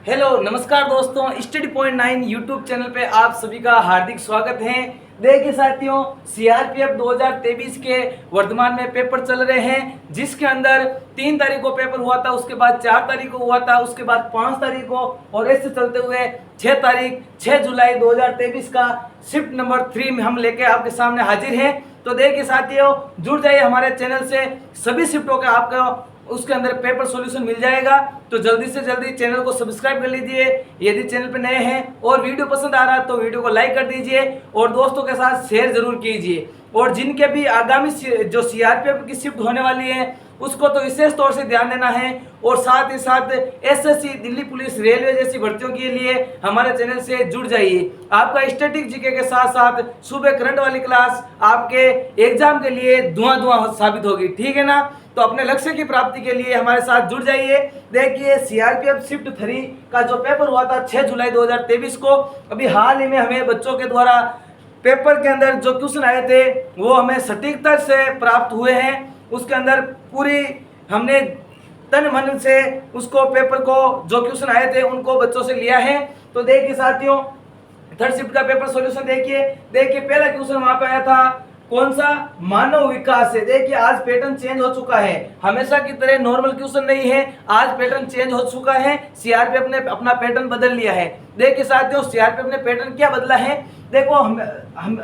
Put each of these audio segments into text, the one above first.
Hello नमस्कार दोस्तों, study point 9 YouTube channel पे आप सभी का हार्दिक स्वागत है। देखिए साथियों, सीआरपीएफ 2023 के वर्तमान में पेपर चल रहे हैं, जिसके अंदर 3 तारीख को पेपर हुआ था, उसके बाद 4 तारीख को हुआ था, उसके बाद 5 तारीख को, और ऐसे चलते हुए 6 जुलाई 2023 का शिफ्ट नंबर 3 में हम लेके आपके सामने हाजिर हैं। तो देखिए साथियों, जुड़ जाइए हमारे चैनल से, सभी शिफ्टों का आपको उसके अंदर पेपर सॉल्यूशन मिल जाएगा। तो जल्दी से जल्दी चैनल को सब्सक्राइब कर लीजिए यदि चैनल पे नए हैं, और वीडियो पसंद आ रहा है तो वीडियो को लाइक कर दीजिए और दोस्तों के साथ शेयर जरूर कीजिए। और जिनके भी आगामी जो सीआरपीएफ की शिफ्ट होने वाली है उसको तो विशेष तौर से ध्यान देना है, और साथ ही साथ एसएससी, दिल्ली पुलिस, रेलवे जैसी भर्तियों के लिए हमारे चैनल से जुड़ जाइए। आपका स्टैटिक जीके के साथ साथ सुबह करंट वाली क्लास आपके एग्जाम के लिए धुआं साबित होगी, ठीक है ना। तो अपने लक्ष्य की प्राप्ति के लिए हमारे साथ जुड़ जाइए। देखिए सीआरपीएफ शिफ्ट 3 का जो पेपर हुआ था 6 जुलाई 2023 को, अभी हाल ही में हमें बच्चों के द्वारा पेपर के अंदर जो क्वेश्चन आए थे वो हमें सटीकता से प्राप्त हुए हैं। उसके अंदर पूरी हमने तन मन से उसको पेपर को जो क्वेश्चन आए थे उनको बच्चों से लिया है। तो देखिए साथियों, थर्ड शिफ्ट का पेपर सॉल्यूशन देखिए पहला क्वेश्चन वहां पे आया था, कौन सा, मानव विकास है। देखिए आज पैटर्न चेंज हो चुका है, हमेशा की तरह नॉर्मल क्वेश्चन नहीं है, आज पैटर्न चेंज हो चुका है। सीआरपीएफ ने अपना पैटर्न बदल लिया है। देखिए साथियों, सीआरपीएफ ने पैटर्न क्या बदला है, देखो हम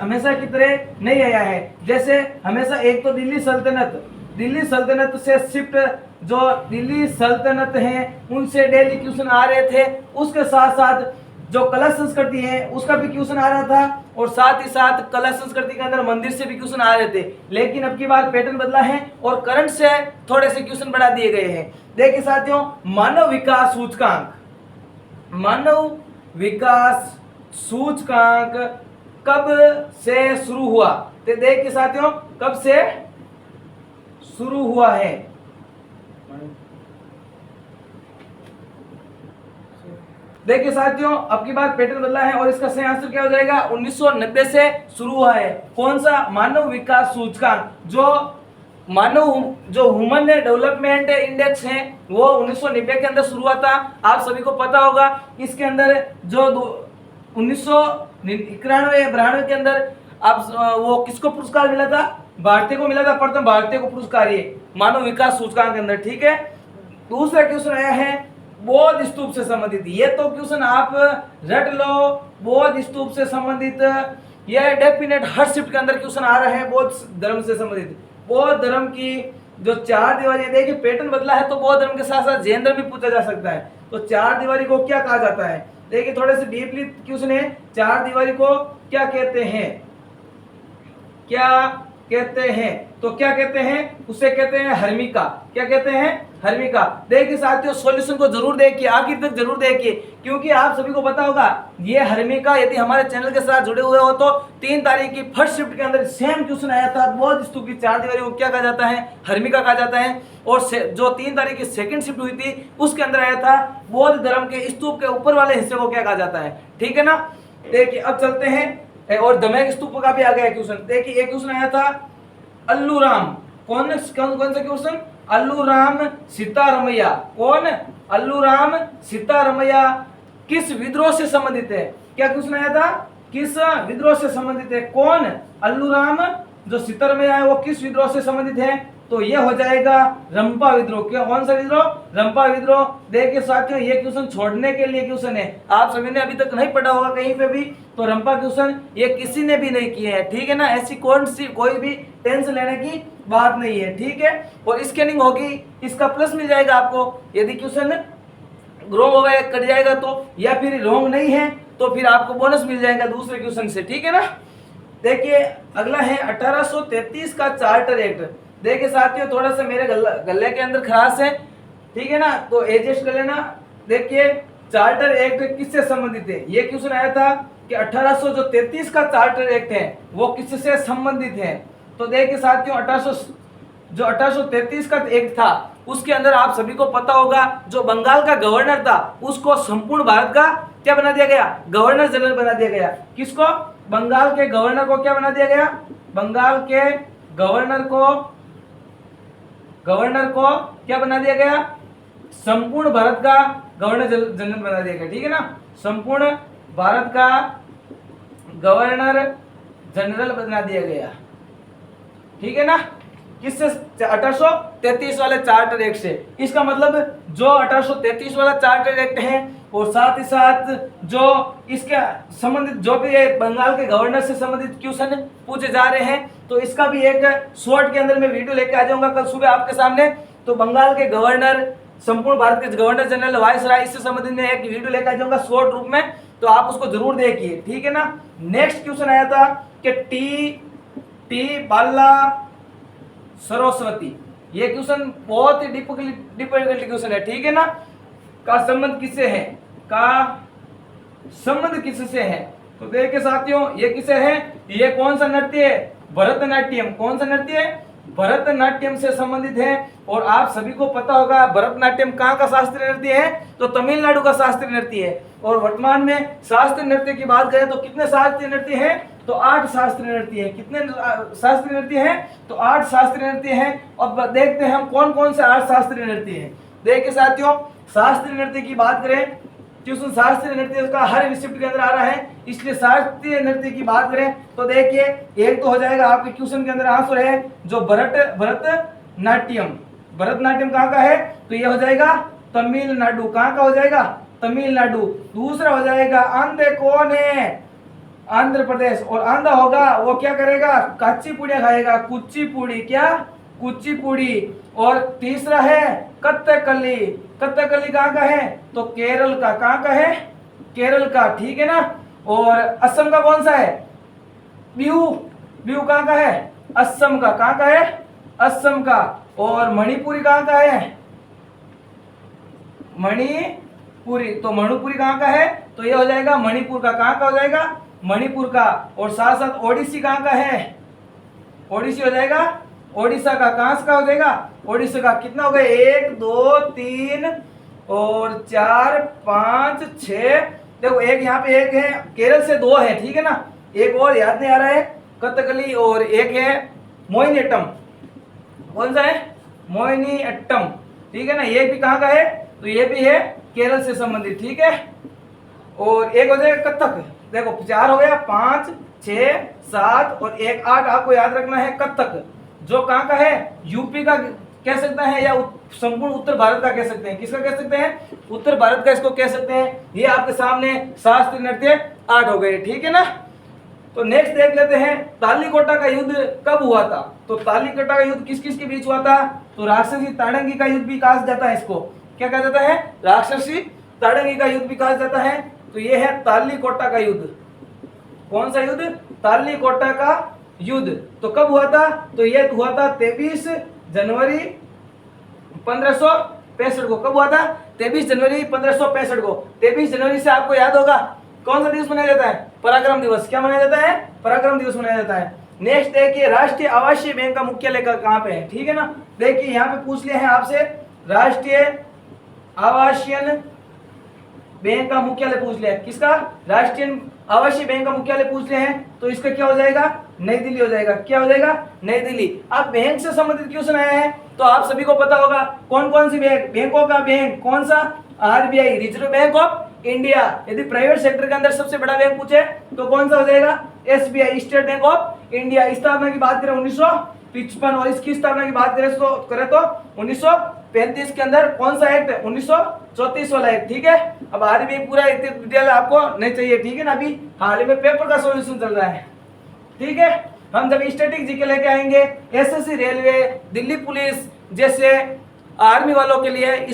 हमेशा की तरह नहीं आया है। जैसे हमेशा एक तो दिल्ली सल्तनत से शिफ्ट, जो दिल्ली सल्तनत है उनसे डेली क्वेश्चन आ रहे थे, उसके साथ साथ जो कला संस्कृति है उसका भी क्वेश्चन आ रहा था, और साथ ही साथ कला संस्कृति के अंदर मंदिर से भी क्वेश्चन आ रहे थे। लेकिन अब की बार पैटर्न बदला है और करंट से थोड़े से क्वेश्चन बढ़ा दिए गए हैं। देखिए साथियों, मानव विकास सूचकांक कब से शुरू हुआ, तो देखिए साथियों कब से शुरू हुआ है। देखिए साथियों, अब की बार पैटर्न बदला है और इसका सही आंसर क्या हो जाएगा, 1990 से शुरू हुआ है। कौन सा, मानव विकास सूचकांक। जो ह्यूमन डेवलपमेंट इंडेक्स है वो 1990 के अंदर शुरू हुआ था। आप सभी को पता होगा इसके अंदर जो 1991-92 के अंदर आप वो किसको पुरस्कार मिला था, भारतीय को मिला था, प्रथम भारतीय को पुरस्कार ये मानव विकास सूचकांक के अंदर, ठीक है। दूसरा क्वेश्चन आया है बौद्ध स्तूप से संबंधित, ये तो क्वेश्चन आप रट लो, बौद्ध स्तूप से संबंधित यह डेफिनेट हर शिफ्ट के अंदर क्वेश्चन आ रहा है। बौद्ध धर्म से संबंधित, बौद्ध धर्म की जो 4 दीवारी, देखिए पैटर्न बदला है तो बौद्ध धर्म के साथ साथ जैन धर्म भी पूछा जा सकता है। तो 4 दीवारी को क्या कहा जाता है, देखिए थोड़े से डीपली क्वेश्चन है, 4 दीवारी को क्या कहते हैं, तो क्या कहते हैं, उसे कहते हैं हर्मिका। क्या कहते हैं, हर्मिका। देखिए साथियों, सॉल्यूशन को जरूर देखिए, आखिर तक जरूर देखिए, क्योंकि आप सभी को पता होगा ये हर्मिका, यदि हमारे चैनल के साथ जुड़े हुए हो तो 3 तारीख की फर्स्ट शिफ्ट के अंदर सेम क्वेश्चन आया था, बौद्ध स्तूप की 4 दीवारी को क्या कहा जाता है, हर्मिका कहा जाता है। और जो 3 तारीख की सेकंड शिफ्ट हुई थी उसके अंदर आया था बौद्ध धर्म के स्तूप के ऊपर वाले हिस्से को क्या कहा जाता है, ठीक है ना। देखिए अब चलते हैं, और दमयंक स्तूप का भी आ गया क्वेश्चन। देखिए एक क्वेश्चन आया था अल्लूराम, कौन सा क्वेश्चन, अल्लूराम सीतारमैया। कौन, अल्लूराम सीतारमैया किस विद्रोह से संबंधित है। क्या क्वेश्चन आया था, किस विद्रोह से संबंधित है, कौन, अल्लूराम जो सीतारमैया है वो किस विद्रोह से संबंधित है, तो ये हो जाएगा रंपा विद्रोह। क्या, कौन सा विद्रोह, रंपा विद्रोह। देखिए साथियों, ये क्वेश्चन छोड़ने के लिए क्वेश्चन है, आप सभी ने अभी तक नहीं पढ़ा होगा कहीं पे भी, तो रंपा क्वेश्चन ये किसी ने भी नहीं किए हैं, ठीक है ना। ऐसी कोई भी टेंशन लेने की बात नहीं है, ठीक है। और स्कैनिंग होगी, इसका प्लस मिल जाएगा आपको यदि क्वेश्चन रॉन्ग होगा या कट जाएगा तो, या फिर रॉन्ग नहीं है तो फिर आपको बोनस मिल जाएगा दूसरे क्वेश्चन से, ठीक है ना। देखिए अगला है 1833 का चार्टर एक्ट। देखिए साथियों, थोड़ा सा मेरे गले के अंदर खराश है, ठीक है ना, तो एडजस्ट कर लेना। देखिए चार्टर एक्ट किससे संबंधित है, ये क्वेश्चन आया था कि 1833 का चार्टर एक्ट है वो किससे संबंधित है। तो देखिए साथियों, 1833 का एक्ट था उसके अंदर आप सभी को पता होगा जो बंगाल का गवर्नर था उसको संपूर्ण भारत का क्या बना दिया गया, गवर्नर जनरल बना दिया गया। किसको, बंगाल के गवर्नर को क्या बना दिया गया, बंगाल के गवर्नर को क्या बना दिया गया, संपूर्ण भारत का गवर्नर जनरल बना दिया गया, ठीक है ना, संपूर्ण भारत का गवर्नर जनरल बना दिया गया, ठीक है ना, किससे? 1833 वाले चार्टर एक्ट से। इसका मतलब जो 1833 वाला चार्टर एक्ट है और साथ ही साथ जो इसके संबंधित जो भी बंगाल के गवर्नर से संबंधित क्वेश्चन पूछे जा रहे हैं, तो इसका भी एक शॉर्ट के अंदर मैं वीडियो लेके आ जाऊंगा कल सुबह आपके सामने। तो बंगाल के गवर्नर, संपूर्ण भारत के गवर्नर जनरल, वायसराय, इससे संबंधित में एक वीडियो लेकर आ जाऊंगा शॉर्ट रूप में, तो आप उसको जरूर देखिए, ठीक है ना। नेक्स्ट क्वेश्चन आया था कि टी बाला सरस्वती, ये क्वेश्चन बहुत ही डिफिकल्ट क्वेश्चन है, ठीक है ना। का संबंध किससे है? का संबंध किससे है? तो देखिए साथियों, ये किसे है? ये कौन सा नृत्य है? भरतनाट्यम। कौन सा नृत्य है? भरतनाट्यम से संबंधित है। और आप सभी को पता होगा भरतनाट्यम कहाँ का शास्त्रीय नृत्य है? तो तमिलनाडु का शास्त्रीय नृत्य है। और वर्तमान में शास्त्रीय नृत्य की बात करें तो कितने शास्त्रीय नृत्य हैं? तो 8 शास्त्रीय नृत्य है। कितने शास्त्रीय नृत्य हैं? तो 8 शास्त्रीय नृत्य हैं। अब देखते हैं हम कौन कौन से 8 शास्त्रीय नृत्य हैं। देखिए साथियों, शास्त्रीय नृत्य की बात करें, क्वेश्चन शास्त्रीय नृत्य का हर रिसिप्ट के अंदर आ रहा है, इसलिए शास्त्रीय नृत्य की बात करें तो देखिए, एक तो हो जाएगा आपके क्वेश्चन के अंदर आंसर है जो भरतनाट्यम। भरतनाट्यम कहाँ का है? तो ये हो जाएगा तमिलनाडु। कहाँ का हो जाएगा? तमिलनाडु। दूसरा हो जाएगा आंध्र। कौन है? आंध्र प्रदेश। और आंध्र होगा वो क्या करेगा? कुचिपुड़ी खाएगा। कुचिपुड़ी, क्या? कुचिपुड़ी। और तीसरा है कथकली। कथकली कहाँ का है? तो केरल का। कहाँ का है? केरल का, ठीक है ना। और असम का कौन सा है? बिहू। बिहू कहाँ का है? असम का। कहाँ का है? असम का। और मणिपुरी कहाँ का है? मणिपुरी। तो मणिपुरी कहाँ का है? तो ये हो जाएगा मणिपुर का। कहाँ का हो जाएगा? मणिपुर का। और साथ साथ ओडिसी कहाँ का है? ओडिसी हो जाएगा ओडिशा का। कहाँ का हो जाएगा? ओडिशा का। कितना हो गया? 1 2 3 और 4 5 6। देखो एक यहाँ पे एक है, केरल से 2 है, ठीक है ना। एक और याद नहीं आ रहा है, कथकली। और एक है मोहिनीअट्टम। कौन सा है? मोहिनीअट्टम, ठीक है ना। ये भी कहाँ का है? तो ये भी है केरल से संबंधित, ठीक है। और एक हो जाएगा कथक। देखो 4 हो गया, 5 6 7 और 1 8। आपको याद रखना है कथक, जो कहाँ का है? यूपी का कह सकते हैं या संपूर्ण उत्तर भारत का कह सकते हैं। किसका कह सकते हैं? उत्तर भारत का इसको कह सकते हैं। ये आपके सामने शास्त्रीय नृत्य 8 हो गए, ठीक है ना। तो नेक्स्ट देख लेते हैं, तालीकोटा का युद्ध कब हुआ था? तो तालीकोटा का युद्ध किस किस के बीच हुआ था? तो राक्षसी ताड़ंगी का युद्ध भी कहा जाता है। इसको क्या कहा जाता है? राक्षसी ताड़ंगी का युद्ध भी कहा जाता है। तो ये है तालीकोटा का युद्ध। कौन सा युद्ध? तालीकोटा का युद्ध। तो कब हुआ था? तो यह हुआ था 23 जनवरी 1565 को। कब हुआ था? 23 जनवरी 1565 को। 23 जनवरी से आपको याद होगा कौन सा दिवस मनाया जाता है? पराक्रम दिवस। क्या मनाया जाता है? पराक्रम दिवस मनाया जाता है। नेक्स्ट देखिए, राष्ट्रीय आवासीय बैंक का मुख्यालय कहाँ पे है? ठीक है ना। देखिए यहाँ पे पूछ लिया है आपसे, राष्ट्रीय आवासीय बैंक का मुख्यालय पूछ लिया है। किसका? राष्ट्रीय आवासीय बैंक का मुख्यालय पूछ लिया है। तो इसका क्या हो जाएगा? नई दिल्ली हो जाएगा। क्या हो जाएगा? नई दिल्ली। अब बैंक से संबंधित क्वेश्चन आया है तो आप सभी को पता होगा कौन कौन सी बैंक, बैंकों का बैंक कौन सा? RBI, reserve bank of India. यदि प्राइवेट सेक्टर के अंदर सबसे बड़ा बैंक पूछे तो कौन सा हो जाएगा? SBI, state bank of India. स्थापना की बात करें 1955 और इसकी स्थापना की बात करें तो 1935 के अंदर कौन सा एक्ट? 1934 वाला एक्ट, ठीक है। अब आरबीआई पूरा डिटेल आपको नहीं चाहिए, ठीक है ना। अभी हाल में पेपर का सॉल्यूशन चल रहा है, ठीक है। हम जब स्टैटिक जीके लेके आएंगे, एसएससी, रेलवे, दिल्ली पुलिस जैसे आर्मी वालों के लिए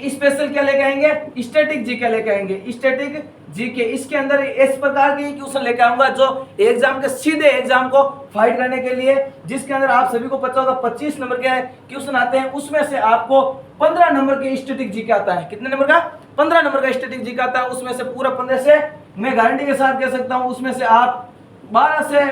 स्पेशल क्या लेके आएंगे? स्टैटिक जीके लेके आएंगे। स्टैटिक जीके इसके अंदर इस प्रकार के क्वेश्चन लेके आऊंगा जो एग्जाम के सीधे एग्जाम को फाइट करने के लिए, जिसके अंदर आप सभी को पता होगा 25 नंबर के क्वेश्चन आते हैं, उसमें से आपको 15 नंबर के स्टैटिक जीके आता है। कितने नंबर का? 15 नंबर का स्टैटिक जीके आता है। उसमें से पूरा 15 से मैं गारंटी के साथ कह सकता हूं उसमें से आप 12 से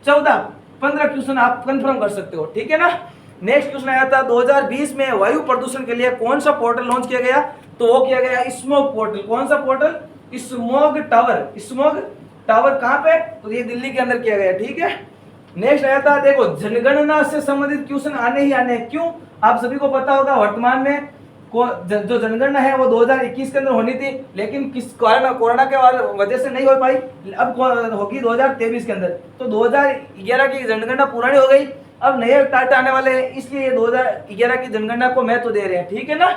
15 क्वेश्चन आप कंफर्म कर सकते हो, ठीक है ना। नेक्स्ट क्वेश्चन आया था 2020 में वायु प्रदूषण के लिए कौन सा पोर्टल लॉन्च किया गया? तो वो किया गया स्मॉग पोर्टल। कौन सा portal? Smog tower. Smog tower कहां पे? तो ये दिल्ली के अंदर किया गया, ठीक है। नेक्स्ट आया था, देखो जनगणना से संबंधित क्वेश्चन आने ही आने हैं। क्यों? आप सभी को पता होगा वर्तमान में जो जनगणना है वो 2021 के अंदर होनी थी, लेकिन किस कारण कोरोना के वजह से नहीं हो पाई। अब होगी 2023 के अंदर। तो 2011 की जनगणना पुरानी हो गई, अब नए डाटा आने वाले हैं, इसलिए 2011 की जनगणना को महत्व दे रहे हैं। ठीक है ना।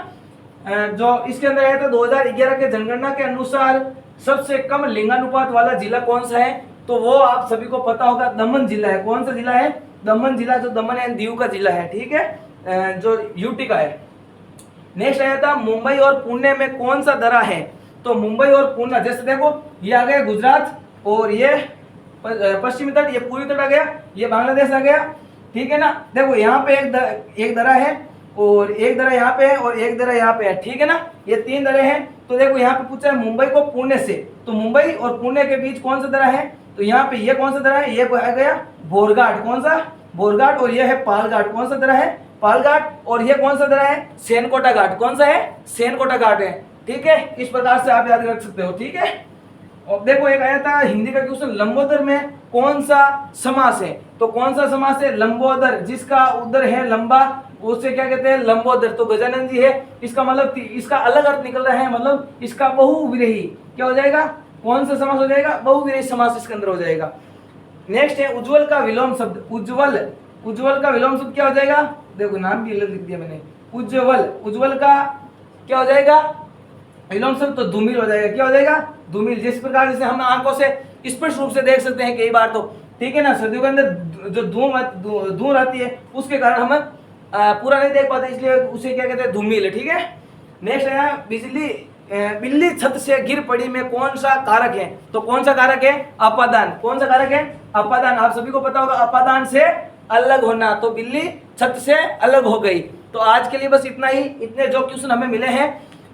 जो इसके अंदर आया था 2011 के जनगणना के अनुसार सबसे कम लिंगानुपात वाला जिला कौन सा है, तो वो आप सभी को पता होगा दमन जिला है। कौन सा जिला है? दमन जिला, जो दमन एंड दीव का जिला है। ठीक है, जो यूटी का है। नेक्स्ट आया था मुंबई और पुणे में कौन सा दरा है, तो मुंबई और पुणे, जैसे देखो ये आ गया गुजरात, और ये पश्चिमी तट, ये पूर्वी तट आ गया, ये बांग्लादेश आ गया। ठीक है ना। देखो यहाँ पे एक दरा है, और एक दरा यहाँ पे है, और एक दरा यहाँ पे है। ठीक है ना, ये 3 दरे हैं। तो देखो यहाँ पे पूछा है मुंबई को पुणे से, तो मुंबई और पुणे के बीच कौन सा दरा है, तो यहाँ पे ये कौन सा दरा है, ये आ गया बोरघाट। कौन सा? बोरघाट। और ये है पालघाट। कौन सा दरा है? पालघाट। और ये कौन सा दरा है? सेनकोटा घाट। कौन सा है? सेनकोटा घाट है। ठीक है, इस प्रकार से आप याद रख सकते हो। ठीक है। और देखो एक आया था हिंदी का क्वेश्चन, लंबोदर में कौन सा समास है, तो कौन सा समास है? लंबोदर। जिसका उदर है लंबा उसे क्या कहते हैं? लंबोदर। तो गजानन जी है, इसका मतलब इसका अलग अर्थ निकल रहा है, मतलब इसका बहुविरही क्या हो जाएगा? कौन सा समास हो जाएगा? बहुविरही समास इसके अंदर हो जाएगा। नेक्स्ट है उज्जवल का विलोम शब्द। उज्जवल, उज्जवल का विलोम शब्द क्या हो जाएगा? देखो नाम भी अलग लिख दिया मैंने, उज्जवल। उज्जवल का क्या हो जाएगा विलोम शब्द? तो धूमिल हो जाएगा। क्या हो जाएगा? धूमिल। जिस प्रकार से हम आंखों से स्पष्ट रूप से देख सकते हैं कई बार, तो ठीक है ना, सर्दियों के अंदर जो धूम रहती है उसके कारण हम पूरा नहीं देख पाते, इसलिए उसे क्या कहते हैं? धूमिल। ठीक है। नेक्स्ट है बिल्ली छत से गिर पड़ी में कौन सा कारक है, तो कौन सा कारक है? अपादान। कौन सा कारक है? अपादान। आप सभी को पता होगा अपादान से अलग होना, तो बिल्ली छत से अलग हो गई। तो आज के लिए बस इतना ही। इतने जो क्वेश्चन हमें मिले हैं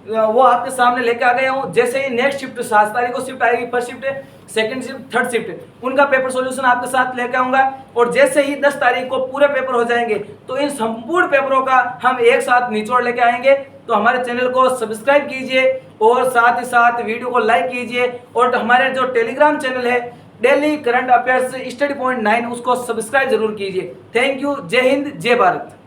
वो आपके सामने लेके आ गया हूँ। जैसे ही नेक्स्ट शिफ्ट 7 तारीख को शिफ्ट आएगी, first shift, second shift, third shift, उनका पेपर सॉल्यूशन आपके साथ लेके आऊंगा। और जैसे ही 10 तारीख को पूरे पेपर हो जाएंगे तो इन संपूर्ण पेपरों का हम एक साथ निचोड़ लेके आएंगे। तो हमारे चैनल को सब्सक्राइब कीजिए और साथ ही साथ वीडियो को लाइक कीजिए, और हमारे जो टेलीग्राम चैनल है daily current affairs study point 9 उसको सब्सक्राइब जरूर कीजिए। Thank you. जय हिंद, जय भारत।